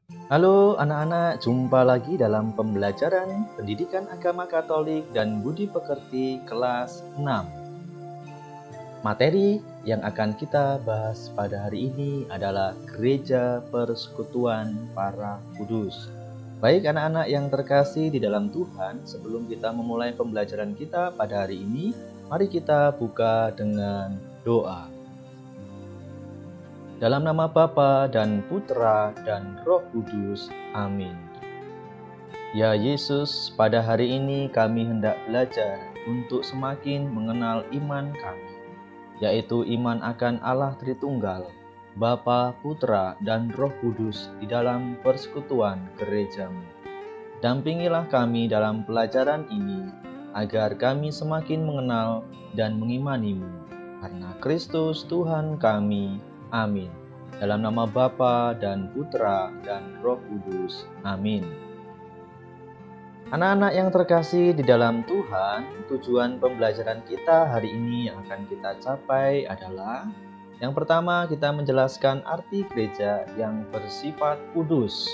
Halo anak-anak, jumpa lagi dalam pembelajaran Pendidikan Agama Katolik dan Budi Pekerti kelas 6. Materi yang akan kita bahas pada hari ini adalah Gereja Persekutuan Para Kudus. Baik anak-anak yang terkasih di dalam Tuhan, sebelum kita memulai pembelajaran kita pada hari ini, mari kita buka dengan doa. Dalam nama Bapa dan Putra dan Roh Kudus. Amin. Ya Yesus, pada hari ini kami hendak belajar untuk semakin mengenal iman kami, yaitu iman akan Allah Tritunggal, Bapa, Putra, dan Roh Kudus di dalam persekutuan gereja-Mu. Dampingilah kami dalam pelajaran ini, agar kami semakin mengenal dan mengimani-Mu, karena Kristus Tuhan kami. Amin. Dalam nama Bapa dan Putra dan Roh Kudus. Amin. Anak-anak yang terkasih di dalam Tuhan, tujuan pembelajaran kita hari ini yang akan kita capai adalah yang pertama, kita menjelaskan arti gereja yang bersifat kudus.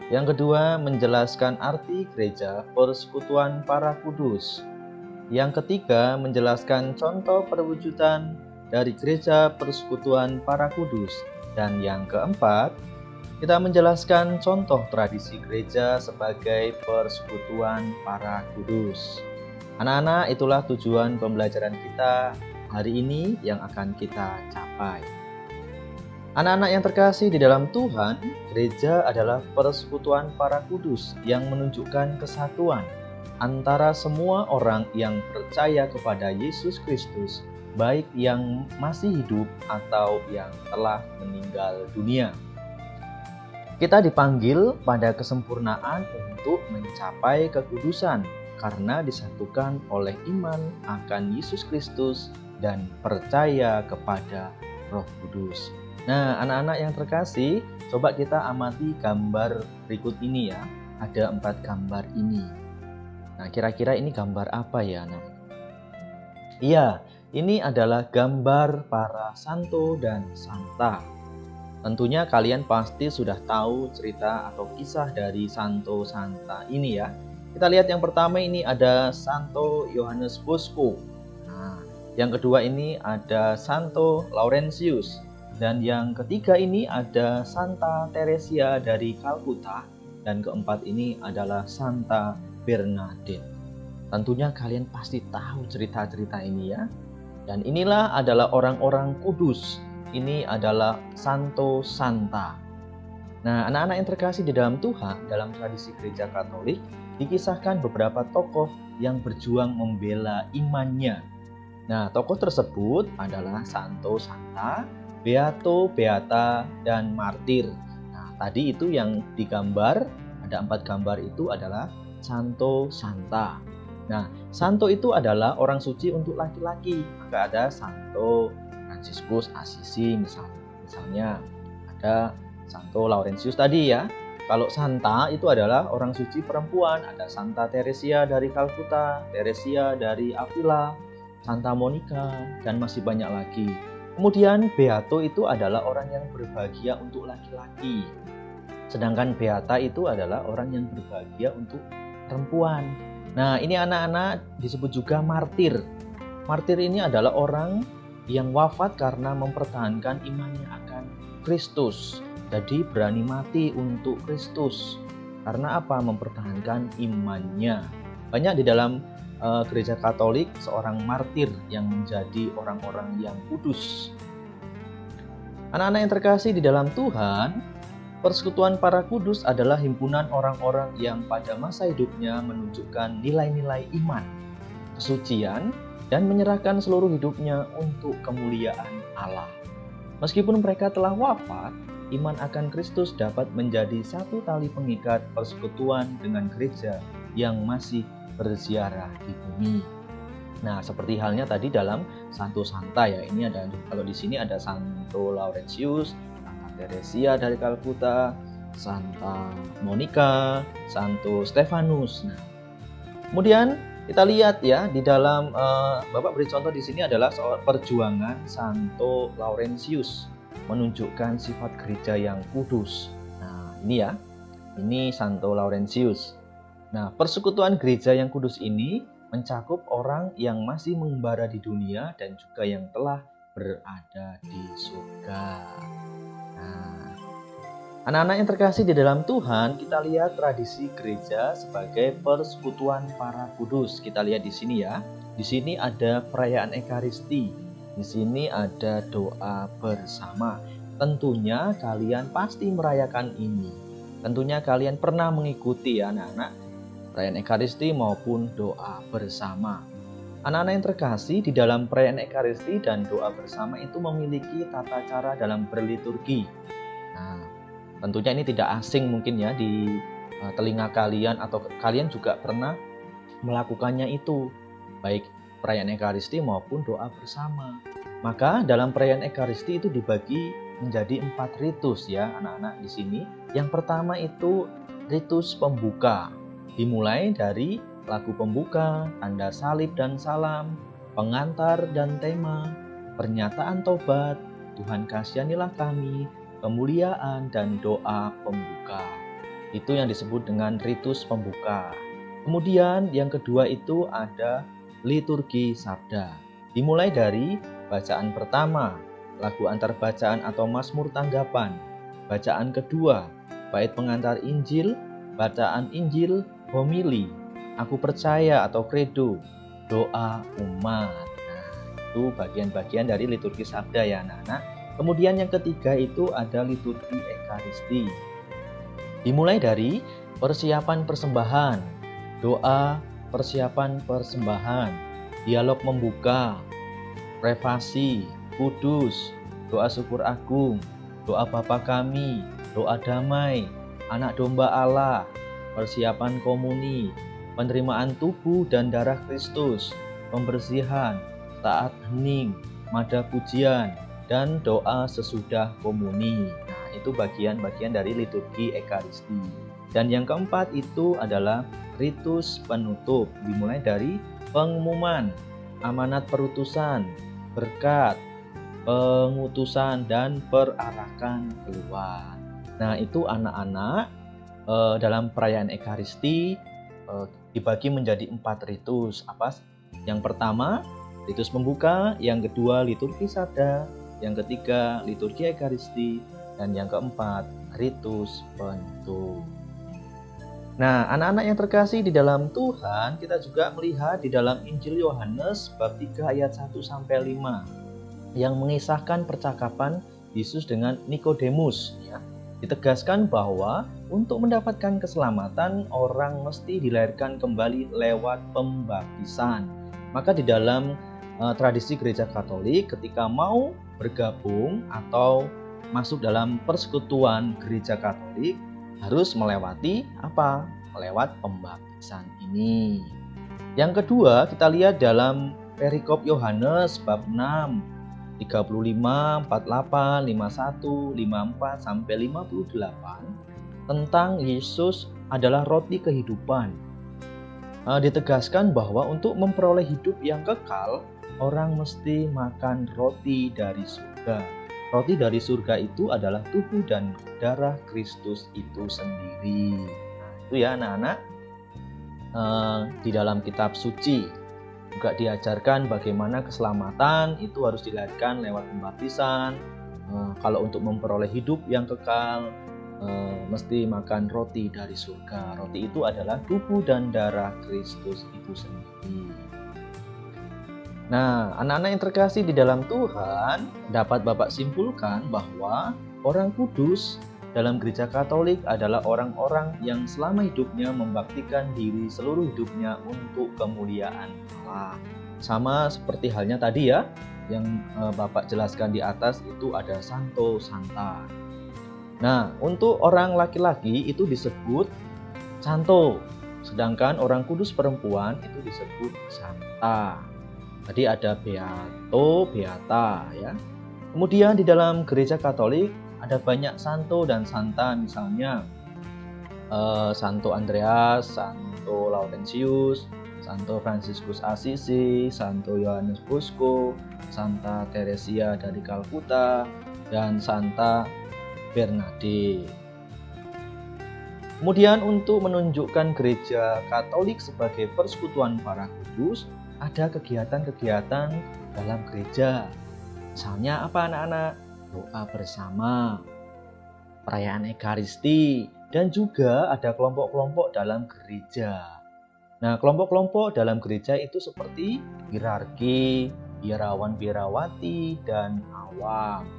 Yang kedua, menjelaskan arti gereja persekutuan para kudus. Yang ketiga, menjelaskan contoh perwujudan dari gereja persekutuan para kudus. Dan yang keempat, kita menjelaskan contoh tradisi gereja sebagai persekutuan para kudus. Anak-anak, itulah tujuan pembelajaran kita hari ini yang akan kita capai. Anak-anak yang terkasih di dalam Tuhan, gereja adalah persekutuan para kudus yang menunjukkan kesatuan antara semua orang yang percaya kepada Yesus Kristus, baik yang masih hidup atau yang telah meninggal dunia. Kita dipanggil pada kesempurnaan untuk mencapai kekudusan karena disatukan oleh iman akan Yesus Kristus dan percaya kepada Roh Kudus. Nah, anak-anak yang terkasih, coba kita amati gambar berikut ini ya. Ada 4 gambar ini. Nah, kira-kira ini gambar apa ya, anak? Iya, ini adalah gambar para santo dan santa. Tentunya kalian pasti sudah tahu cerita atau kisah dari santo santa ini ya. Kita lihat yang pertama ini ada Santo Yohanes Bosco. Nah, yang kedua ini ada Santo Laurentius. Dan yang ketiga ini ada Santa Teresia dari Kalkuta. Dan keempat ini adalah Santa Bernadette. Tentunya kalian pasti tahu cerita-cerita ini ya. Dan inilah adalah orang-orang kudus. Ini adalah Santo Santa. Nah, anak-anak yang terkasih di dalam Tuhan, dalam tradisi gereja Katolik, dikisahkan beberapa tokoh yang berjuang membela imannya. Nah, tokoh tersebut adalah Santo Santa, Beato, Beata, dan Martir. Nah, tadi itu yang digambar, ada 4 gambar itu adalah Santo Santa. Nah, Santo itu adalah orang suci untuk laki-laki. Maka ada Santo Fransiskus Assisi misalnya ada Santo Laurentius tadi ya. Kalau Santa itu adalah orang suci perempuan. Ada Santa Teresia dari Kalkuta, Teresia dari Avila, Santa Monica, dan masih banyak lagi. Kemudian Beato itu adalah orang yang berbahagia untuk laki-laki. Sedangkan Beata itu adalah orang yang berbahagia untuk perempuan. Nah, ini anak-anak disebut juga martir. Martir ini adalah orang yang wafat karena mempertahankan imannya akan Kristus. Jadi berani mati untuk Kristus. Karena apa? Mempertahankan imannya. Banyak di dalam gereja Katolik seorang martir yang menjadi orang-orang yang kudus. Anak-anak yang terkasih di dalam Tuhan, Persekutuan para kudus adalah himpunan orang-orang yang pada masa hidupnya menunjukkan nilai-nilai iman, kesucian, dan menyerahkan seluruh hidupnya untuk kemuliaan Allah. Meskipun mereka telah wafat, iman akan Kristus dapat menjadi satu tali pengikat persekutuan dengan gereja yang masih berziarah di bumi. Nah, seperti halnya tadi dalam Santo Santa ya. Ini ada, kalau di sini ada Santo Laurentius, Teresia dari Kalkuta, Santa Monica, Santo Stefanus. Nah, kemudian kita lihat ya di dalam Bapak beri contoh di sini adalah soal perjuangan Santo Laurentius menunjukkan sifat gereja yang kudus. Nah, Ini ya, ini Santo Laurentius. Nah, persekutuan gereja yang kudus ini mencakup orang yang masih mengembara di dunia dan juga yang telah berada di surga. Nah, anak-anak yang terkasih di dalam Tuhan, kita lihat tradisi gereja sebagai persekutuan para kudus. Kita lihat di sini ya. Di sini ada perayaan Ekaristi. Di sini ada doa bersama. Tentunya kalian pasti merayakan ini. Tentunya kalian pernah mengikuti ya anak-anak, perayaan Ekaristi maupun doa bersama. Anak-anak yang terkasih, di dalam perayaan Ekaristi dan doa bersama itu memiliki tata cara dalam berliturgi. Nah, tentunya ini tidak asing mungkin ya di telinga kalian, atau kalian juga pernah melakukannya itu, baik perayaan Ekaristi maupun doa bersama. Maka dalam perayaan Ekaristi itu dibagi menjadi 4 ritus ya anak-anak di sini. Yang pertama itu ritus pembuka. Dimulai dari lagu pembuka, tanda salib dan salam, pengantar dan tema, pernyataan tobat, Tuhan kasihanilah kami, kemuliaan dan doa pembuka. Itu yang disebut dengan ritus pembuka. Kemudian yang kedua itu ada liturgi sabda. Dimulai dari bacaan pertama, lagu antar bacaan atau mazmur tanggapan. Bacaan kedua, bait pengantar Injil, bacaan Injil, homili, aku percaya atau kredo, doa umat. Nah, itu bagian-bagian dari liturgi sabda ya anak-anak. Kemudian yang ketiga itu ada liturgi Ekaristi. Dimulai dari persiapan persembahan, doa persiapan persembahan, dialog membuka, prefasi, kudus, doa syukur agung, doa Bapa kami, doa damai, anak domba Allah, persiapan komuni, penerimaan tubuh dan darah Kristus, pembersihan, taat hening, mada pujian, dan doa sesudah komuni. Nah, itu bagian-bagian dari liturgi Ekaristi. Dan yang keempat itu adalah ritus penutup, dimulai dari pengumuman, amanat perutusan, berkat, pengutusan, dan perarakan keluar. Nah, itu anak-anak dalam perayaan Ekaristi dibagi menjadi 4 ritus. Apa? Yang pertama, ritus pembuka, yang kedua liturgi sabda, yang ketiga liturgi Ekaristi, dan yang keempat ritus penutup. Nah, anak-anak yang terkasih di dalam Tuhan, kita juga melihat di dalam Injil Yohanes bab 3 ayat 1 sampai 5 yang mengisahkan percakapan Yesus dengan Nikodemus ya. Ditegaskan bahwa untuk mendapatkan keselamatan orang mesti dilahirkan kembali lewat pembaptisan. Maka di dalam tradisi gereja Katolik, ketika mau bergabung atau masuk dalam persekutuan gereja Katolik harus melewati apa? Melewat pembaptisan ini. Yang kedua, kita lihat dalam perikop Yohanes bab 6 35, 48, 51, 54 sampai 58 tentang Yesus adalah roti kehidupan. Ditegaskan bahwa untuk memperoleh hidup yang kekal, orang mesti makan roti dari surga. Roti dari surga itu adalah tubuh dan darah Kristus itu sendiri. Nah, itu ya anak-anak. Di dalam kitab suci juga diajarkan bagaimana keselamatan itu harus dilahirkan lewat pembaptisan. Kalau untuk memperoleh hidup yang kekal, mesti makan roti dari surga. Roti itu adalah tubuh dan darah Kristus itu sendiri. Nah, anak-anak yang terkasih di dalam Tuhan, dapat Bapak simpulkan bahwa orang kudus dalam gereja Katolik adalah orang-orang yang selama hidupnya membaktikan diri seluruh hidupnya untuk kemuliaan Allah. Sama seperti halnya tadi ya, yang Bapak jelaskan di atas itu ada Santo Santa. Nah, untuk orang laki-laki itu disebut Santo, sedangkan orang kudus perempuan itu disebut Santa. Tadi ada Beato, Beata ya. Kemudian di dalam gereja Katolik ada banyak santo dan santa, misalnya Santo Andreas, Santo Laurentius, Santo Fransiskus Assisi, Santo Yohanes Bosco, Santa Teresia dari Kalkuta, dan Santa Bernadette. Kemudian untuk menunjukkan gereja Katolik sebagai persekutuan para kudus, ada kegiatan-kegiatan dalam gereja. Misalnya apa anak-anak? Doa bersama, perayaan Ekaristi, dan juga ada kelompok-kelompok dalam gereja. Nah, kelompok-kelompok dalam gereja itu seperti hierarki, biarawan-biarawati, dan awam.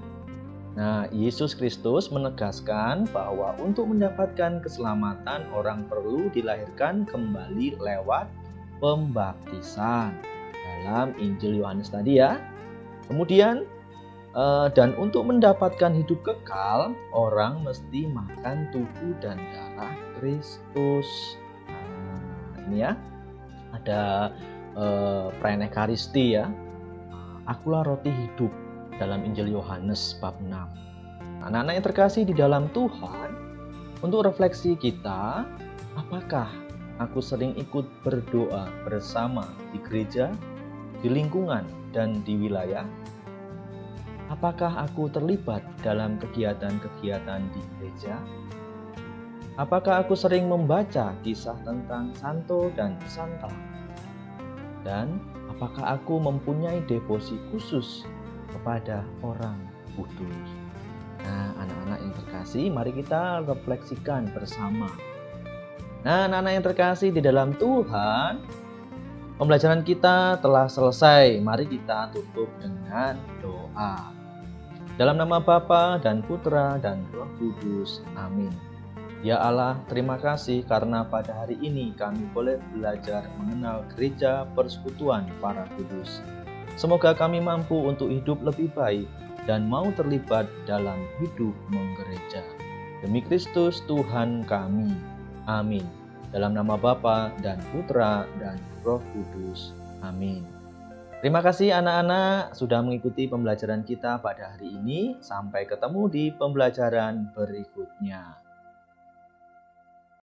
Nah, Yesus Kristus menegaskan bahwa untuk mendapatkan keselamatan orang perlu dilahirkan kembali lewat pembaptisan dalam Injil Yohanes tadi ya. Kemudian dan untuk mendapatkan hidup kekal, orang mesti makan tubuh dan darah Kristus. Nah, ini ya, ada perayaan Ekaristi ya. Akulah roti hidup dalam Injil Yohanes bab 6. Anak-anak yang terkasih di dalam Tuhan, untuk refleksi kita, apakah aku sering ikut berdoa bersama di gereja, di lingkungan, dan di wilayah? Apakah aku terlibat dalam kegiatan-kegiatan di gereja? Apakah aku sering membaca kisah tentang Santo dan Santa? Dan apakah aku mempunyai devosi khusus kepada orang kudus? Nah, anak-anak yang terkasih, mari kita refleksikan bersama. Nah, anak-anak yang terkasih di dalam Tuhan, pembelajaran kita telah selesai. Mari kita tutup dengan doa. Dalam nama Bapa dan Putra dan Roh Kudus. Amin. Ya Allah, terima kasih karena pada hari ini kami boleh belajar mengenal gereja persekutuan para kudus. Semoga kami mampu untuk hidup lebih baik dan mau terlibat dalam hidup menggereja. Demi Kristus Tuhan kami. Amin. Dalam nama Bapa dan Putra dan Roh Kudus. Amin. Terima kasih anak-anak sudah mengikuti pembelajaran kita pada hari ini. Sampai ketemu di pembelajaran berikutnya.